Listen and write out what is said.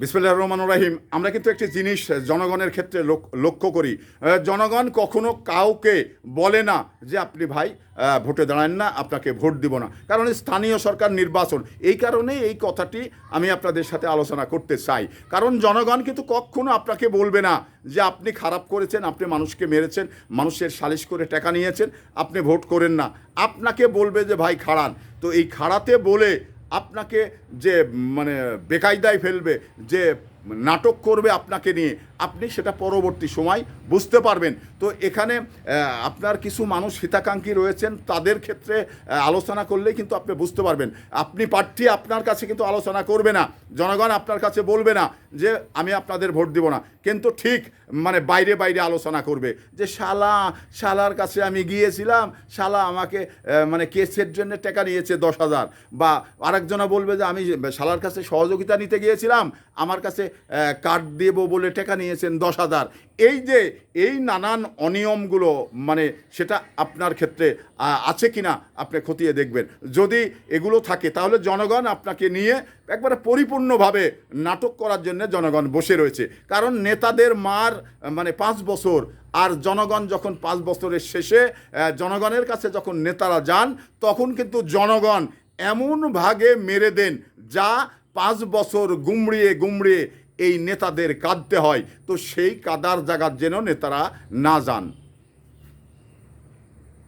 বিসমিল্লাহির রহমানির রহিম। আমরা কিন্তু একটি জিনিস জনগণের ক্ষেত্রে লক্ষ্য করি, জনগণ কখনো কাউকে বলে না যে আপনি ভাই ভোটে দাঁড়ান না, আপনাকে ভোট দিব না, কারণ স্থানীয় সরকার নির্বাচন। এই কারণেই এই কথাটি আমি আপনাদের সাথে আলোচনা করতে চাই, কারণ জনগণ কিন্তু কখনো আপনাকে বলবে না যে আপনি খারাপ করেছেন, আপনি মানুষকে মেরেছেন, মানুষের সালিশ করে টাকা নিয়েছেন, আপনি ভোট করেন না। আপনাকে বলবে যে ভাই খাড়ান। তো এই খাড়াতে বলে আপনাকে যে মানে বেকায়দায় ফেলবে, যে নাটক করবে আপনাকে নিয়ে, আপনি সেটা পরবর্তী সময় বুঝতে পারবেন। তো এখানে আপনার কিছু মানুষ হিতাকাঙ্ক্ষী রয়েছেন, তাদের ক্ষেত্রে আলোচনা করলেই কিন্তু আপনি বুঝতে পারবেন। আপনি প্রার্থী আপনার কাছে কিন্তু আলোচনা করবে না, জনগণ আপনার কাছে বলবে না যে আমি আপনাদের ভোট দিব না, কিন্তু ঠিক মানে বাইরে বাইরে আলোচনা করবে যে শালার কাছে আমি গিয়েছিলাম, শালা আমাকে মানে কেসের জন্য টাকা নিয়েছে 10,000, বা আরেকজনা বলবে যে আমি শালার কাছে সহযোগিতা নিতে গিয়েছিলাম, আমার কাছে কার্ড দেব বলে টাকা নিয়েছেন 10,000। এই যে এই নানান অনিয়মগুলো মানে সেটা আপনার ক্ষেত্রে আছে কিনা আপনি খতিয়ে দেখবেন। যদি এগুলো থাকে তাহলে জনগণ আপনাকে নিয়ে একবারে পরিপূর্ণভাবে নাটক করার জন্য জনগণ বসে রয়েছে। কারণ নেতাদের মার মানে 5 বছর, আর জনগণ যখন 5 বছরের শেষে জনগণের কাছে যখন নেতারা যান, তখন কিন্তু জনগণ এমন ভাগে মেরে দেন যা 5 বছর গুমড়িয়ে গুমড়িয়ে এই নেতাদের কাঁদতে হয়। তো সেই কাদার জায়গার যেন নেতারা না যান।